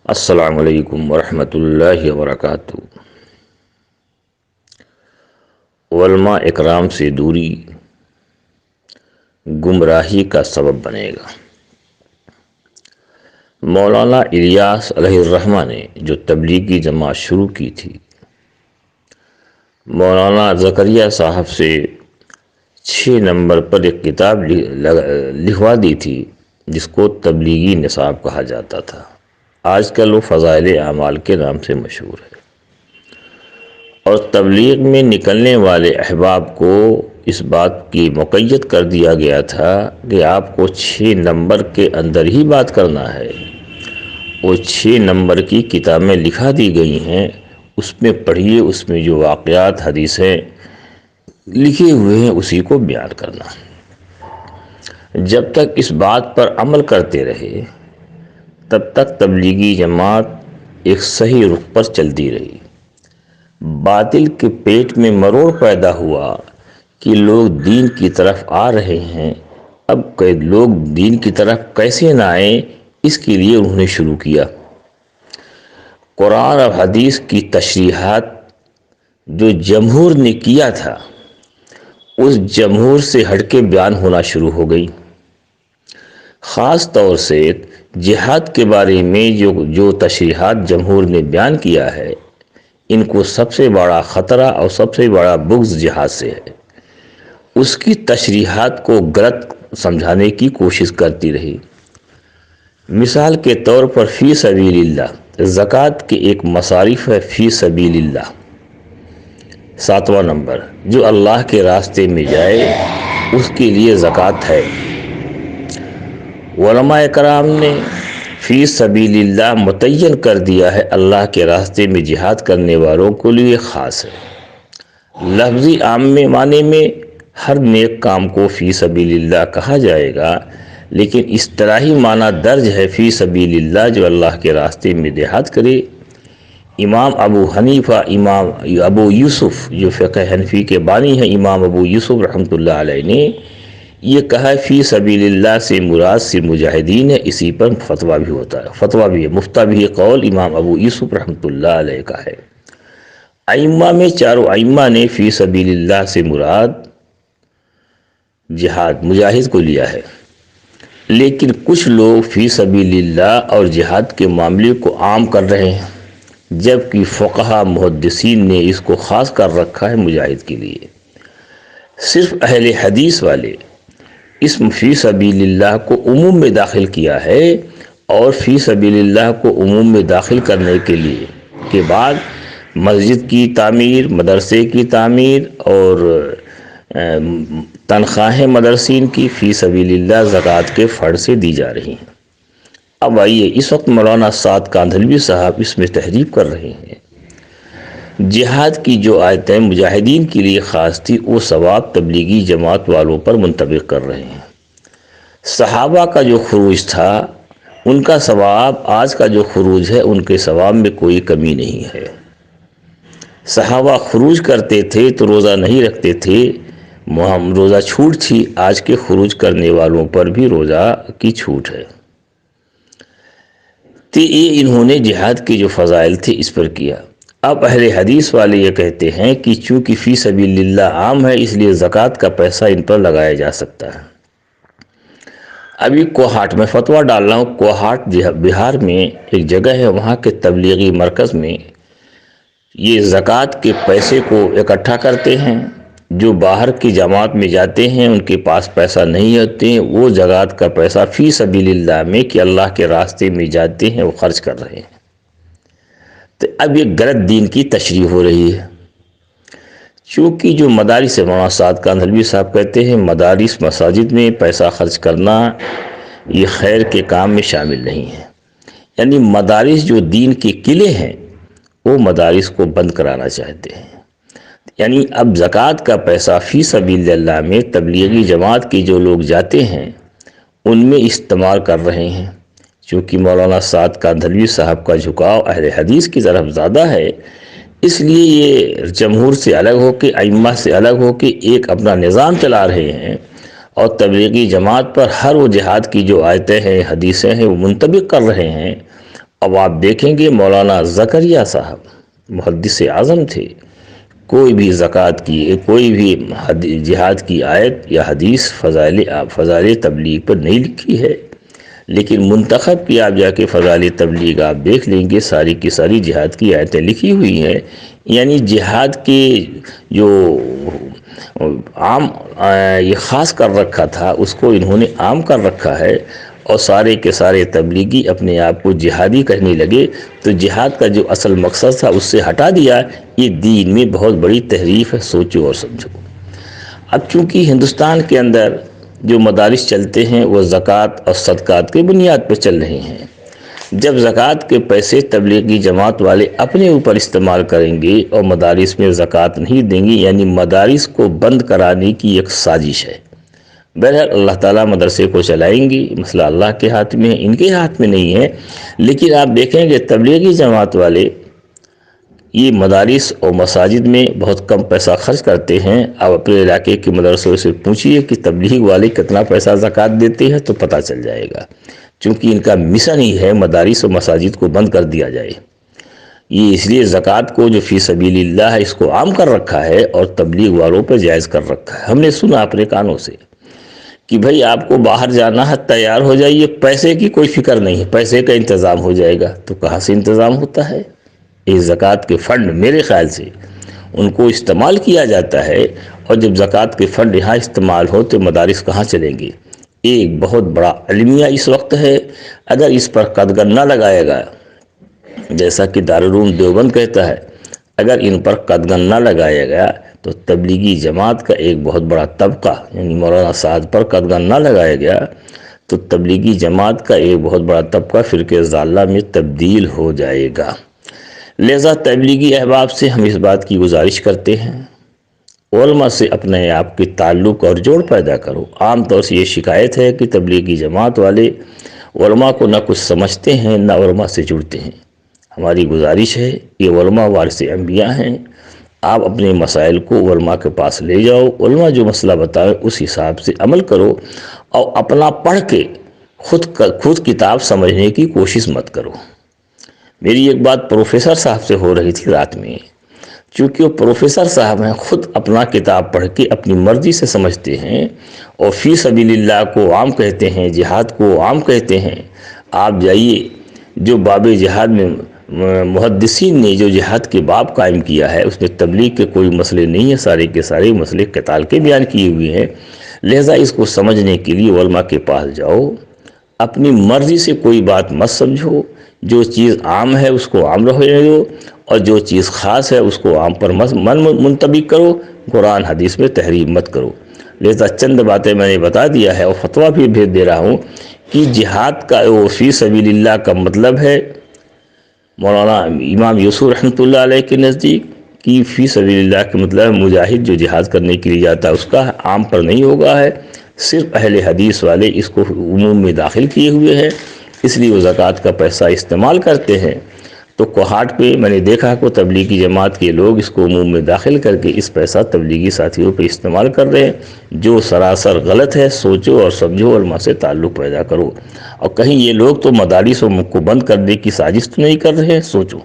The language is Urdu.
السلام علیکم ورحمۃ اللہ وبرکاتہ۔ علماء اکرام سے دوری گمراہی کا سبب بنے گا۔ مولانا الیاس علیہ الرحمہ نے جو تبلیغی جماعت شروع کی تھی، مولانا زکریا صاحب سے 6 نمبر پر ایک کتاب لکھوا دی تھی جس کو تبلیغی نصاب کہا جاتا تھا۔ آج کل وہ فضائل اعمال کے نام سے مشہور ہے، اور تبلیغ میں نکلنے والے احباب کو اس بات کی مقید کر دیا گیا تھا کہ آپ کو 6 نمبر کے اندر ہی بات کرنا ہے۔ وہ 6 نمبر کی کتابیں لکھا دی گئی ہیں، اس میں پڑھیے، اس میں جو واقعات حدیثیں لکھے ہوئے ہیں اسی کو بیان کرنا۔ جب تک اس بات پر عمل کرتے رہے تب تک تبلیغی جماعت ایک صحیح رخ پر چلتی رہی۔ باطل کے پیٹ میں مروڑ پیدا ہوا کہ لوگ دین کی طرف آ رہے ہیں، اب لوگ دین کی طرف کیسے نہ آئیں، اس کے لیے انہوں نے شروع کیا۔ قرآن اور حدیث کی تشریحات جو جمہور نے کیا تھا، اس جمہور سے ہٹ کے بیان ہونا شروع ہو گئی۔ خاص طور سے جہاد کے بارے میں جو تشریحات جمہور نے بیان کیا ہے، ان کو سب سے بڑا خطرہ اور سب سے بڑا بغض جہاد سے ہے۔ اس کی تشریحات کو غلط سمجھانے کی کوشش کرتی رہی۔ مثال کے طور پر فی سبیل اللہ، زکوٰۃ کے ایک مصارف ہے فی سبیل اللہ، 7واں نمبر، جو اللہ کے راستے میں جائے اس کے لیے زکوٰۃ ہے۔ علماء کرام نے فی سبیل اللہ متعین کر دیا ہے، اللہ کے راستے میں جہاد کرنے والوں کے لیے خاص ہے۔ لفظی عام معنی میں ہر نیک کام کو فی سبیل اللہ کہا جائے گا، لیکن اصطلاحی معنی درج ہے فی سبیل اللہ، جو اللہ کے راستے میں جہاد کرے۔ امام ابو حنیفہ، امام ابو یوسف جو فقہ حنفی کے بانی ہیں، امام ابو یوسف رحمۃ اللہ علیہ نے یہ کہا فی سبیل اللہ سے مراد سے مجاہدین ہے۔ اسی پر فتویٰ بھی ہوتا ہے، فتویٰ بھی ہے، مفتہ بھی قول امام ابو یوسف رحمۃ اللہ علیہ کا ہے۔ ائمہ میں چاروں ائمہ نے فی سبیل اللہ سے مراد جہاد، مجاہد کو لیا ہے، لیکن کچھ لوگ فی سبیل اللہ اور جہاد کے معاملے کو عام کر رہے ہیں، جبکہ فقہا محدثین نے اس کو خاص کر رکھا ہے مجاہد کے لیے۔ صرف اہل حدیث والے اسم فی سبیل اللہ کو عموم میں داخل کیا ہے، اور فی سبیل اللہ کو عموم میں داخل کرنے کے بعد مسجد کی تعمیر، مدرسے کی تعمیر اور تنخواہیں مدرسین کی فی سبیل اللہ زکوٰۃ کے فرض سے دی جا رہی ہیں۔ اب آئیے، اس وقت مولانا سعد کاندھلوی صاحب اس میں تحریف کر رہے ہیں۔ جہاد کی جو آیتیں مجاہدین کے لیے خاص تھی، وہ ثواب تبلیغی جماعت والوں پر منطبق کر رہے ہیں۔ صحابہ کا جو خروج تھا ان کا ثواب، آج کا جو خروج ہے ان کے ثواب میں کوئی کمی نہیں ہے۔ صحابہ خروج کرتے تھے تو روزہ نہیں رکھتے تھے، روزہ چھوٹ تھی، آج کے خروج کرنے والوں پر بھی روزہ کی چھوٹ ہے۔ تو یہ انہوں نے جہاد کے جو فضائل تھے اس پر کیا۔ اب اہل حدیث والے یہ کہتے ہیں کہ چونکہ فی سبیل اللہ عام ہے، اس لیے زکوٰۃ کا پیسہ ان پر لگایا جا سکتا ہے۔ ابھی کوہاٹ میں فتویٰ ڈال رہا ہوں، کوہاٹ بہار میں ایک جگہ ہے، وہاں کے تبلیغی مرکز میں یہ زکوٰۃ کے پیسے کو اکٹھا کرتے ہیں۔ جو باہر کی جماعت میں جاتے ہیں ان کے پاس پیسہ نہیں ہوتے ہیں، وہ زکوٰۃ کا پیسہ فی سبیل اللہ میں کہ اللہ کے راستے میں جاتے ہیں وہ خرچ کر رہے ہیں۔ تو اب یہ غلط دین کی تشریح ہو رہی ہے، چونکہ جو مدارس مولانا سعد کاندھلوی صاحب کہتے ہیں مدارس مساجد میں پیسہ خرچ کرنا یہ خیر کے کام میں شامل نہیں ہے، یعنی مدارس جو دین کے قلعے ہیں وہ مدارس کو بند کرانا چاہتے ہیں۔ یعنی اب زکوٰۃ کا پیسہ فی سبیل اللہ میں تبلیغی جماعت کے جو لوگ جاتے ہیں ان میں استعمال کر رہے ہیں۔ چونکہ مولانا سعد کاندھلوی صاحب کا جھکاؤ اہل حدیث کی طرف زیادہ ہے، اس لیے یہ جمہور سے الگ ہو کے، ائمہ سے الگ ہو کے ایک اپنا نظام چلا رہے ہیں، اور تبلیغی جماعت پر ہر وہ جہاد کی جو آیتیں ہیں، حدیثیں ہیں، وہ منطبق کر رہے ہیں، اب آپ دیکھیں گے مولانا زکریا صاحب محدث اعظم تھے، کوئی بھی زکوٰۃ کی کوئی بھی جہاد کی آیت یا حدیث فضائل تبلیغ پر نہیں لکھی ہے، لیکن منتخب کی آپ جا کے فضائل تبلیغ آپ دیکھ لیں گے ساری کی ساری جہاد کی آیتیں لکھی ہوئی ہیں۔ یعنی جہاد کے جو عام یہ خاص کر رکھا تھا اس کو انہوں نے عام کر رکھا ہے، اور سارے کے سارے تبلیغی اپنے آپ کو جہادی کہنے لگے، تو جہاد کا جو اصل مقصد تھا اس سے ہٹا دیا۔ یہ دین میں بہت بڑی تحریف ہے، سوچو اور سمجھو۔ اب چونکہ ہندوستان کے اندر جو مدارس چلتے ہیں وہ زکوٰۃ اور صدقات کی بنیاد پر چل رہے ہیں، جب زکوٰۃ کے پیسے تبلیغی جماعت والے اپنے اوپر استعمال کریں گے اور مدارس میں زکوٰۃ نہیں دیں گے، یعنی مدارس کو بند کرانے کی ایک سازش ہے۔ بہرحال اللہ تعالیٰ مدرسے کو چلائیں گے، مسئلہ اللہ کے ہاتھ میں ہے، ان کے ہاتھ میں نہیں ہے۔ لیکن آپ دیکھیں گے تبلیغی جماعت والے یہ مدارس اور مساجد میں بہت کم پیسہ خرچ کرتے ہیں۔ آپ اپنے علاقے کے مدرسوں سے پوچھئے کہ تبلیغ والے کتنا پیسہ زکوٰۃ دیتے ہیں تو پتہ چل جائے گا، چونکہ ان کا مشن ہی ہے مدارس و مساجد کو بند کر دیا جائے۔ یہ اس لیے زکوٰۃ کو جو فی سبیل اللہ ہے اس کو عام کر رکھا ہے اور تبلیغ والوں پہ جائز کر رکھا ہے۔ ہم نے سنا اپنے کانوں سے کہ بھئی آپ کو باہر جانا ہے تیار ہو جائیے، پیسے کی کوئی فکر نہیں ہے، پیسے کا انتظام ہو جائے گا۔ تو کہاں سے انتظام ہوتا ہے؟ یہ زکوٰۃ کے فنڈ میرے خیال سے ان کو استعمال کیا جاتا ہے، اور جب زکوٰۃ کے فنڈ یہاں استعمال ہو تو مدارس کہاں چلیں گے؟ ایک بہت بڑا المیہ اس وقت ہے، اگر اس پر قدغن نہ لگائے گا، جیسا کہ دارالعلوم دیوبند کہتا ہے، اگر ان پر قدغن نہ لگایا گیا تو تبلیغی جماعت کا ایک بہت بڑا طبقہ، یعنی مولانا سعد پر قدغن نہ لگایا گیا تو تبلیغی جماعت کا ایک بہت بڑا طبقہ فرقہ ضالہ میں تبدیل ہو جائے گا۔ لہذا تبلیغی احباب سے ہم اس بات کی گزارش کرتے ہیں، علماء سے اپنے آپ کے تعلق اور جوڑ پیدا کرو۔ عام طور سے یہ شکایت ہے کہ تبلیغی جماعت والے علماء کو نہ کچھ سمجھتے ہیں نہ علماء سے جڑتے ہیں۔ ہماری گزارش ہے، یہ علماء وارث انبیاء ہیں، آپ اپنے مسائل کو علماء کے پاس لے جاؤ، علماء جو مسئلہ بتائیں اس حساب سے عمل کرو، اور اپنا پڑھ کے خود کتاب سمجھنے کی کوشش مت کرو۔ میری ایک بات پروفیسر صاحب سے ہو رہی تھی رات میں، چونکہ وہ پروفیسر صاحب ہیں، خود اپنا کتاب پڑھ کے اپنی مرضی سے سمجھتے ہیں اور فی سبیل اللہ کو عام کہتے ہیں، جہاد کو عام کہتے ہیں۔ آپ جائیے، جو باب جہاد میں محدثین نے جو جہاد کے باب قائم کیا ہے اس میں تبلیغ کے کوئی مسئلے نہیں ہیں، سارے کے سارے مسئلے قتال کے بیان کیے ہوئے ہیں۔ لہذا اس کو سمجھنے کے لیے علماء کے پاس جاؤ، اپنی مرضی سے کوئی بات مت سمجھو، جو چیز عام ہے اس کو عام رہنے دو، اور جو چیز خاص ہے اس کو عام پر منطبق کرو، قرآن حدیث میں تحریم مت کرو۔ لہذا چند باتیں میں نے بتا دیا ہے اور فتویٰ بھی بھیج دے رہا ہوں کہ جہاد کا فی سبیل اللہ کا مطلب ہے مولانا امام یوسف رحمۃ اللہ علیہ کے نزدیک کہ فی سبیل اللہ کے مطلب مجاہد جو جہاد کرنے کے لیے جاتا ہے اس کا عام پر نہیں ہوگا ہے، صرف اہل حدیث والے اس کو عموم میں داخل کیے ہوئے ہیں، اس لیے وہ زکوٰۃ کا پیسہ استعمال کرتے ہیں۔ تو کوہاٹ پہ میں نے دیکھا کہ تبلیغی جماعت کے لوگ اس کو عموم میں داخل کر کے اس پیسہ تبلیغی ساتھیوں پہ استعمال کر رہے ہیں، جو سراسر غلط ہے۔ سوچو اور سمجھو، علماء سے تعلق پیدا کرو، اور کہیں یہ لوگ تو مدارس کو بند کرنے کی سازش تو نہیں کر رہے ہیں، سوچو۔